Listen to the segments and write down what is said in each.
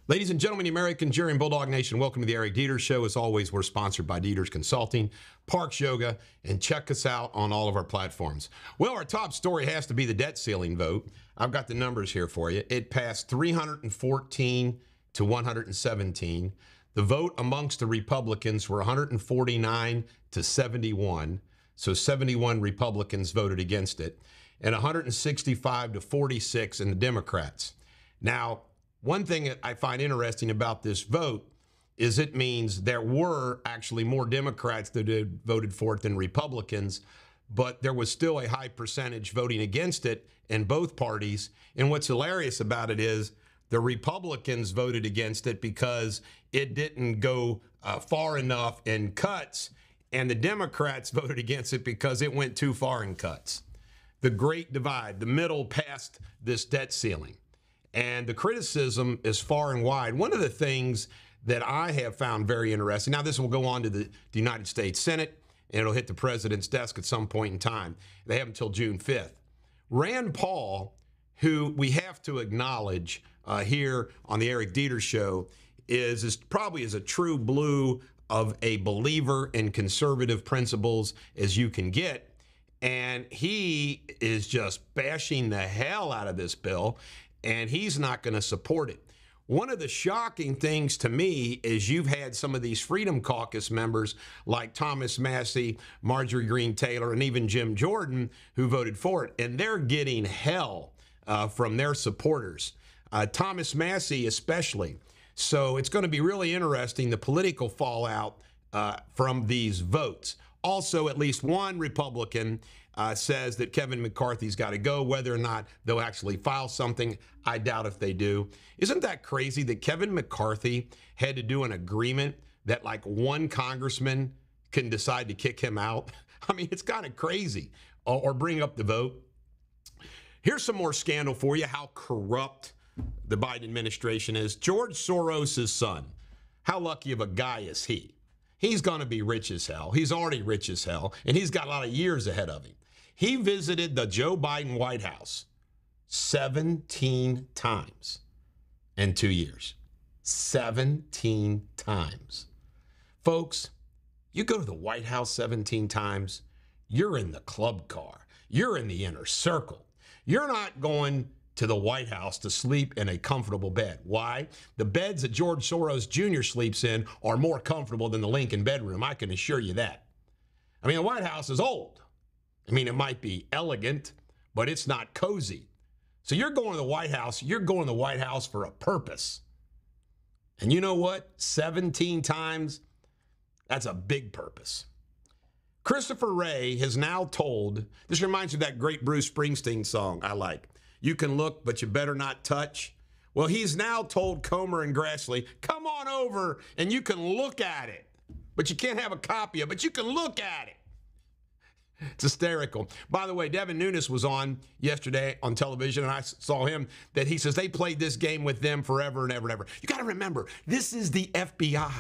Ladies and gentlemen, the American jury and Bulldog Nation, welcome to the Eric Deters Show. As always, we're sponsored by Deters Consulting, Parks Yoga, and check us out on all of our platforms. Well, our top story has to be the debt ceiling vote. I've got the numbers here for you. It passed 314 to 117. The vote amongst the Republicans were 149 to 71. So 71 Republicans voted against it, and 165 to 46 in the Democrats. Now, one thing that I find interesting about this vote is it means there were actually more Democrats that had voted for it than Republicans, but there was still a high percentage voting against it in both parties. And what's hilarious about it is the Republicans voted against it because it didn't go far enough in cuts, and the Democrats voted against it because it went too far in cuts. The great divide, the middle passed this debt ceiling. And the criticism is far and wide. One of the things that I have found very interesting, now this will go on to the United States Senate, and it'll hit the president's desk at some point in time. They have until June 5th. Rand Paul, who we have to acknowledge here on the Eric Deters Show, is probably as a true blue of a believer in conservative principles as you can get. And he is just bashing the hell out of this bill, and he's not going to support it. One of the shocking things to me is you've had some of these Freedom Caucus members like Thomas Massie, Marjorie Greene Taylor, and even Jim Jordan who voted for it, and they're getting hell from their supporters. Thomas Massie especially. So it's going to be really interesting, the political fallout from these votes. Also, at least one Republican says that Kevin McCarthy's got to go. Whether or not they'll actually file something, I doubt if they do. Isn't that crazy that Kevin McCarthy had to do an agreement that like one congressman can decide to kick him out? I mean, it's kind of crazy. Or bring up the vote. Here's some more scandal for you, how corrupt the Biden administration is. George Soros' son, how lucky of a guy is he? He's going to be rich as hell. He's already rich as hell, and he's got a lot of years ahead of him. He visited the Joe Biden White House 17 times in 2 years. 17 times. Folks, you go to the White House 17 times, you're in the club car. You're in the inner circle. You're not going to the White House to sleep in a comfortable bed. Why? The beds that George Soros Jr. sleeps in are more comfortable than the Lincoln bedroom. I can assure you that. I mean, the White House is old. I mean, it might be elegant, but it's not cozy. So you're going to the White House. You're going to the White House for a purpose. And you know what? 17 times, that's a big purpose. Christopher Wray has now told, this reminds me of that great Bruce Springsteen song I like. You can look, but you better not touch. Well, he's now told Comer and Grassley, come on over and you can look at it. But you can't have a copy of it, but you can look at it. It's hysterical. By the way, Devin Nunes was on yesterday on television, and I saw him that he says they played this game with them forever and ever and ever. You got to remember, this is the FBI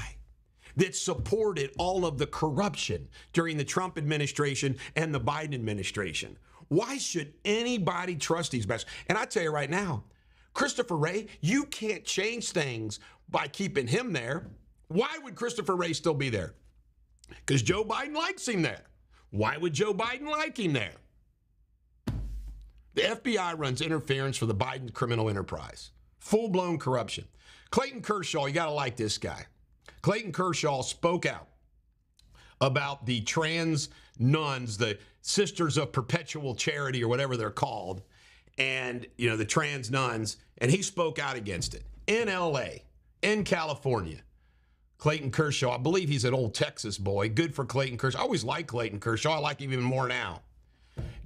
that supported all of the corruption during the Trump administration and the Biden administration. Why should anybody trust these bastards? And I tell you right now, Christopher Wray, you can't change things by keeping him there. Why would Christopher Wray still be there? Because Joe Biden likes him there. Why would Joe Biden like him there? The FBI runs interference for the Biden criminal enterprise. Full-blown corruption. Clayton Kershaw, you got to like this guy. Clayton Kershaw spoke out about the trans nuns, the Sisters of Perpetual Charity or whatever they're called, and, you know, the trans nuns, and he spoke out against it in L.A., in California. Clayton Kershaw, I believe he's an old Texas boy. Good for Clayton Kershaw. I always liked Clayton Kershaw. I like him even more now.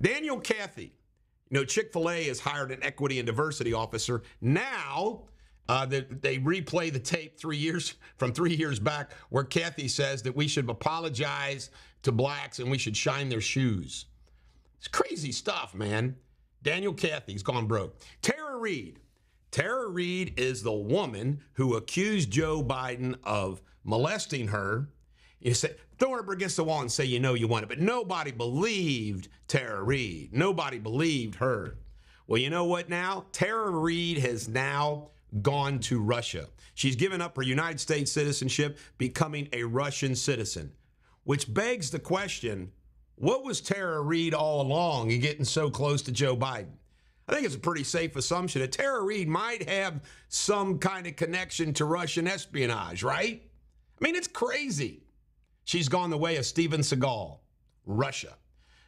Daniel Cathy, you know, Chick-fil-A has hired an equity and diversity officer. Now, they replay the tape 3 years from 3 years back where Cathy says that we should apologize to blacks and we should shine their shoes. It's crazy stuff, man. Daniel Cathy's gone broke. Tara Reade. Tara Reade is the woman who accused Joe Biden of molesting her. You say, throw her against the wall and say, you know you want it. But nobody believed Tara Reade. Nobody believed her. Well, you know what now? Tara Reade has now gone to Russia. She's given up her United States citizenship, becoming a Russian citizen, which begs the question, what was Tara Reade all along in getting so close to Joe Biden? I think it's a pretty safe assumption that Tara Reade might have some kind of connection to Russian espionage, right? I mean, it's crazy. She's gone the way of Steven Seagal, Russia.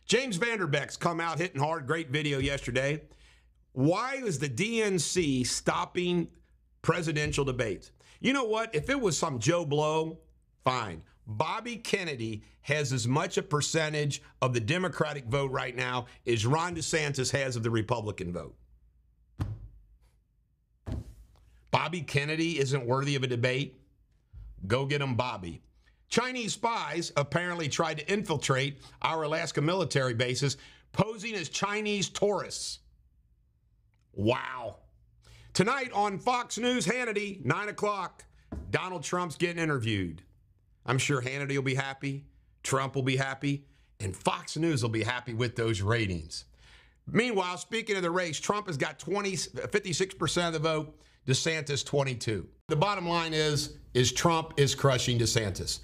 James Vanderbeek's come out hitting hard. Great video yesterday. Why is the DNC stopping presidential debates? You know what? If it was some Joe Blow, fine. Bobby Kennedy has as much a percentage of the Democratic vote right now as Ron DeSantis has of the Republican vote. Bobby Kennedy isn't worthy of a debate? Go get him, Bobby. Chinese spies apparently tried to infiltrate our Alaska military bases, posing as Chinese tourists. Wow. Tonight on Fox News, Hannity, 9 o'clock, Donald Trump's getting interviewed. I'm sure Hannity will be happy, Trump will be happy, and Fox News will be happy with those ratings. Meanwhile, speaking of the race, Trump has got 56% of the vote, DeSantis 22%. The bottom line is Trump is crushing DeSantis.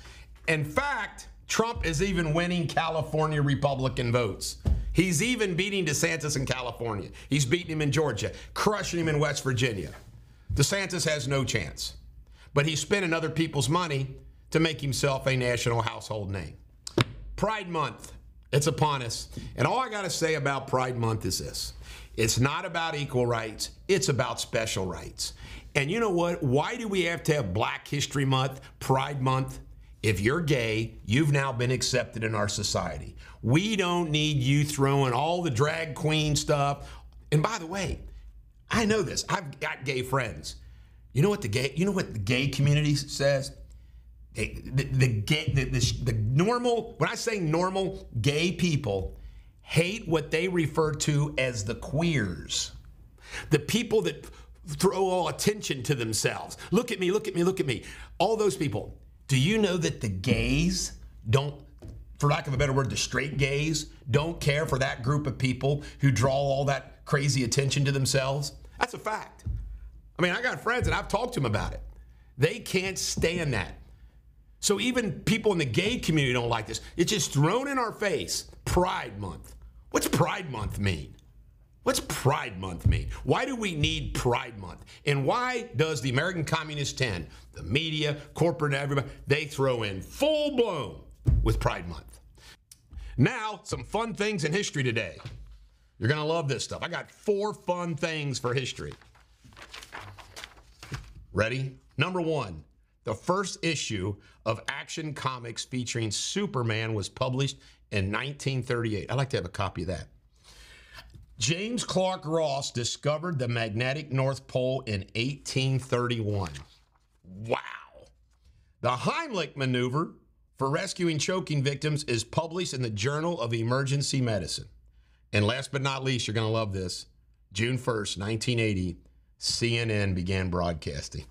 In fact, Trump is even winning California Republican votes. He's even beating DeSantis in California. He's beating him in Georgia, crushing him in West Virginia. DeSantis has no chance, but he's spending other people's money to make himself a national household name. Pride Month, it's upon us. And all I got to say about Pride Month is this. It's not about equal rights. It's about special rights. And you know what? Why do we have to have Black History Month, Pride Month? If you're gay, you've now been accepted in our society. We don't need you throwing all the drag queen stuff. And by the way, I know this. I've got gay friends. You know what the gay community says? The normal, when I say normal, gay people hate what they refer to as the queers. The people that throw all attention to themselves. Look at me, look at me, look at me. All those people. Do you know that the gays don't, for lack of a better word, the straight gays don't care for that group of people who draw all that crazy attention to themselves? That's a fact. I mean, I got friends and I've talked to them about it. They can't stand that. So even people in the gay community don't like this. It's just thrown in our face. Pride Month. What's Pride Month mean? What's Pride Month mean? Why do we need Pride Month? And why does the American Communist 10, the media, corporate, everybody, they throw in full blown with Pride Month? Now, some fun things in history today. You're going to love this stuff. I got 4 fun things for history. Ready? Number 1, the first issue of Action Comics featuring Superman was published in 1938. I'd like to have a copy of that. James Clark Ross discovered the magnetic North Pole in 1831. Wow. The Heimlich maneuver for rescuing choking victims is published in the Journal of Emergency Medicine. And last but not least, you're going to love this. June 1st, 1980, CNN began broadcasting.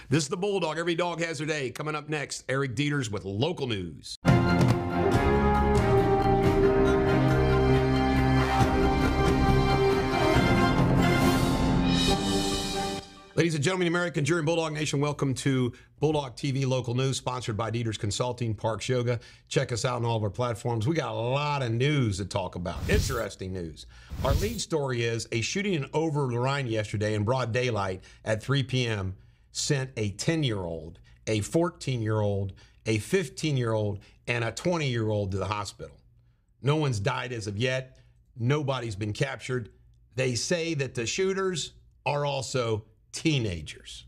This is the Bulldog. Every dog has their day. Coming up next, Eric Deters with local news. Ladies and gentlemen, American Jury and Bulldog Nation, welcome to Bulldog TV Local News, sponsored by Deters Consulting, Parks Yoga. Check us out on all of our platforms. We got a lot of news to talk about, interesting news. Our lead story is a shooting in Over-the-Rhine yesterday in broad daylight at 3 p.m. sent a 10-year-old, a 14-year-old, a 15-year-old, and a 20-year-old to the hospital. No one's died as of yet. Nobody's been captured. They say that the shooters are also teenagers.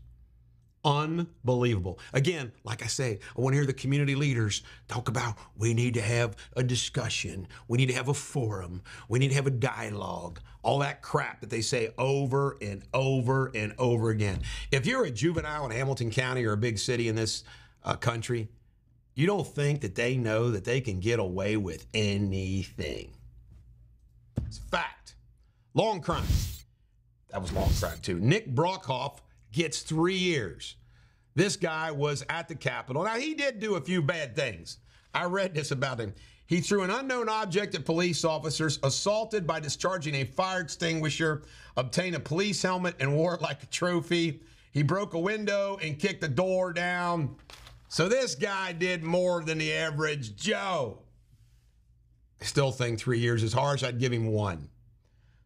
Unbelievable. Again, like I say, I want to hear the community leaders talk about we need to have a discussion. We need to have a forum. We need to have a dialogue. All that crap that they say over and over and over again. If you're a juvenile in Hamilton County or a big city in this country, you don't think that they know that they can get away with anything. It's a fact. Long crime. That was long crime too. Nick Brockhoff gets 3 years. This guy was at the Capitol. Now, he did do a few bad things. I read this about him. He threw an unknown object at police officers, assaulted by discharging a fire extinguisher, obtained a police helmet and wore it like a trophy. He broke a window and kicked the door down. So this guy did more than the average Joe. I still think 3 years is harsh. I'd give him 1.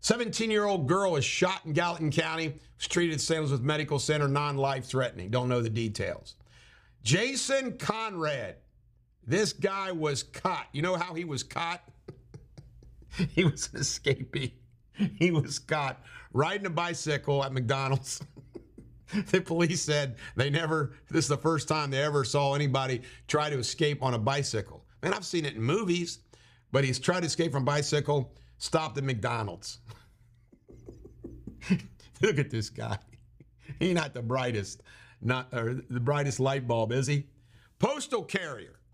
17-year-old girl was shot in Gallatin County. Was treated at St. Elizabeth Medical Center, non-life-threatening. Don't know the details. Jason Conrad. This guy was caught. You know how he was caught? He was an escapee. He was caught riding a bicycle at McDonald's. The police said this is the first time they ever saw anybody try to escape on a bicycle. Man, I've seen it in movies, but he's tried to escape from bicycle, stopped at McDonald's. Look at this guy. He's not the brightest, the brightest light bulb, is he? A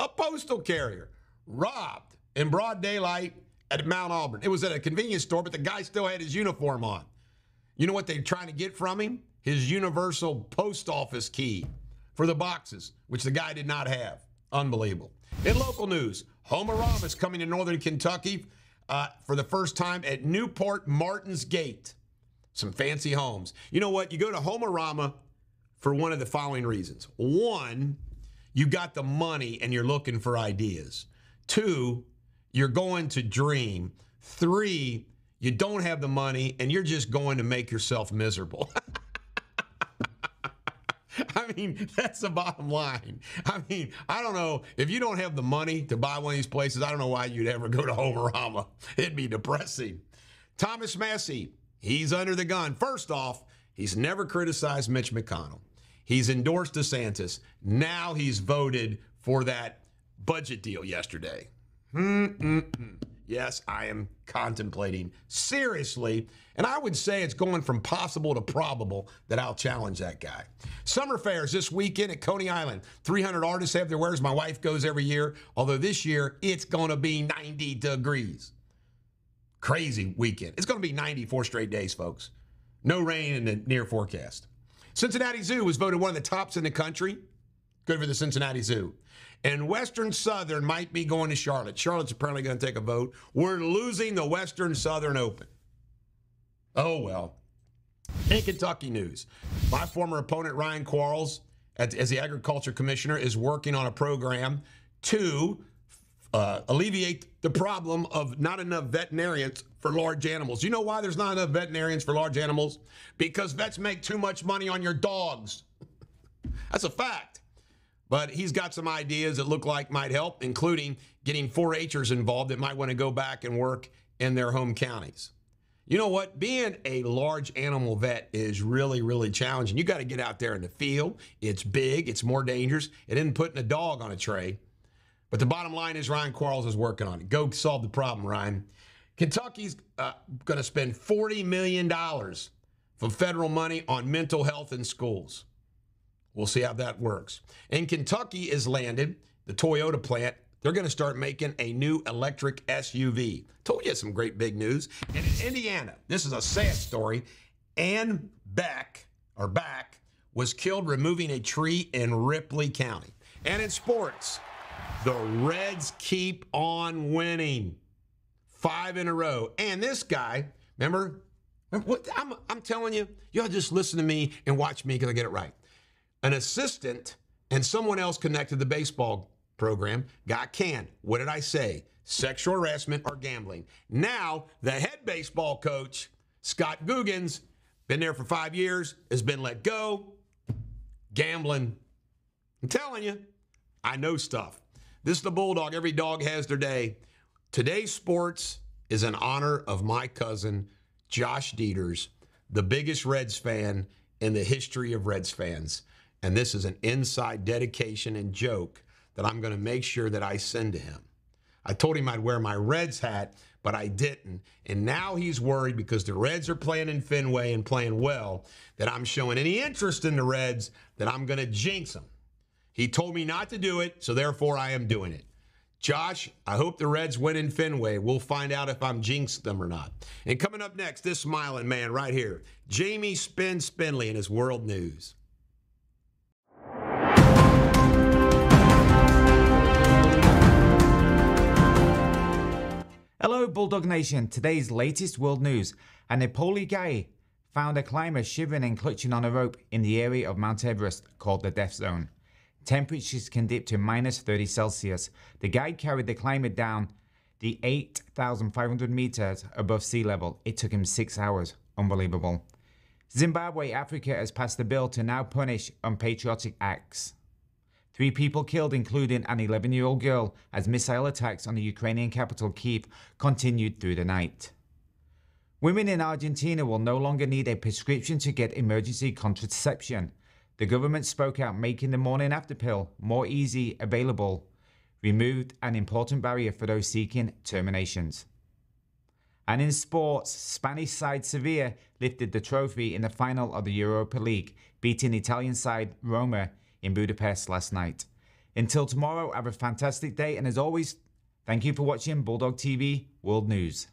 postal carrier, robbed in broad daylight at Mount Auburn. It was at a convenience store, but the guy still had his uniform on. You know what they're trying to get from him? His universal post office key for the boxes, which the guy did not have. Unbelievable. In local news, Homerama is coming to northern Kentucky for the first time at Newport Martin's Gate. Some fancy homes. You know what? You go to Homerama for one of the following reasons. 1, you got the money and you're looking for ideas. 2, you're going to dream. 3, you don't have the money and you're just going to make yourself miserable. I mean, that's the bottom line. I mean, I don't know. If you don't have the money to buy one of these places, I don't know why you'd ever go to Homerama. It'd be depressing. Thomas Massey, he's under the gun. First off, he's never criticized Mitch McConnell. He's endorsed DeSantis. Now he's voted for that budget deal yesterday. Yes, I am contemplating seriously, and I would say it's going from possible to probable that I'll challenge that guy. Summer fairs this weekend at Coney Island. 300 artists have their wares. My wife goes every year, although this year it's going to be 90 degrees. Crazy weekend. It's going to be 94 straight days, folks. No rain in the near forecast. Cincinnati Zoo was voted one of the tops in the country. Good for the Cincinnati Zoo. And Western Southern might be going to Charlotte. Charlotte's apparently going to take a vote. We're losing the Western Southern Open. Oh, well. In Kentucky news, my former opponent, Ryan Quarles, as the agriculture commissioner, is working on a program to alleviate the problem of not enough veterinarians for large animals. You know why there's not enough veterinarians for large animals? Because vets make too much money on your dogs. That's a fact. But he's got some ideas that look like might help, including getting 4-H'ers involved that might want to go back and work in their home counties. You know what? Being a large animal vet is really, really challenging. You got to get out there in the field. It's big. It's more dangerous. It isn't putting a dog on a tray. But the bottom line is Ryan Quarles is working on it. Go solve the problem, Ryan. Kentucky's going to spend $40 million from federal money on mental health in schools. We'll see how that works. And Kentucky is landed, the Toyota plant. They're going to start making a new electric SUV. Told you some great big news. And in Indiana, this is a sad story. Ann Beck was killed removing a tree in Ripley County. And in sports, the Reds keep on winning. 5 in a row. And this guy, remember what I'm telling you, y'all just listen to me and watch me because I get it right. An assistant and someone else connected to the baseball program got canned. What did I say? Sexual harassment or gambling. Now, the head baseball coach, Scott Guggens, been there for 5 years, has been let go. Gambling. I'm telling you, I know stuff. This is the Bulldog. Every dog has their day. Today's sports is in honor of my cousin, Josh Deters, the biggest Reds fan in the history of Reds fans. And this is an inside dedication and joke that I'm going to make sure that I send to him. I told him I'd wear my Reds hat, but I didn't. And now he's worried because the Reds are playing in Fenway and playing well, that I'm showing any interest in the Reds, that I'm going to jinx them. He told me not to do it, so therefore I am doing it. Josh, I hope the Reds win in Fenway. We'll find out if I'm jinxed them or not. And coming up next, this smiling man right here, Jamie Spindley in his World News. Hello Bulldog Nation, today's latest world news. A Nepali guy found a climber shivering and clutching on a rope in the area of Mount Everest called the Death Zone. Temperatures can dip to -30 Celsius. The guide carried the climber down the 8,500 meters above sea level. It took him 6 hours. Unbelievable. Zimbabwe, Africa has passed a bill to now punish unpatriotic acts. 3 people killed, including an 11-year-old girl, as missile attacks on the Ukrainian capital Kyiv continued through the night. Women in Argentina will no longer need a prescription to get emergency contraception. The government spoke out, making the morning after pill more easy available, removed an important barrier for those seeking terminations. And in sports, Spanish side Sevilla lifted the trophy in the final of the Europa League, beating Italian side Roma in Budapest last night. Until tomorrow, have a fantastic day, and as always, thank you for watching Bulldog TV World News.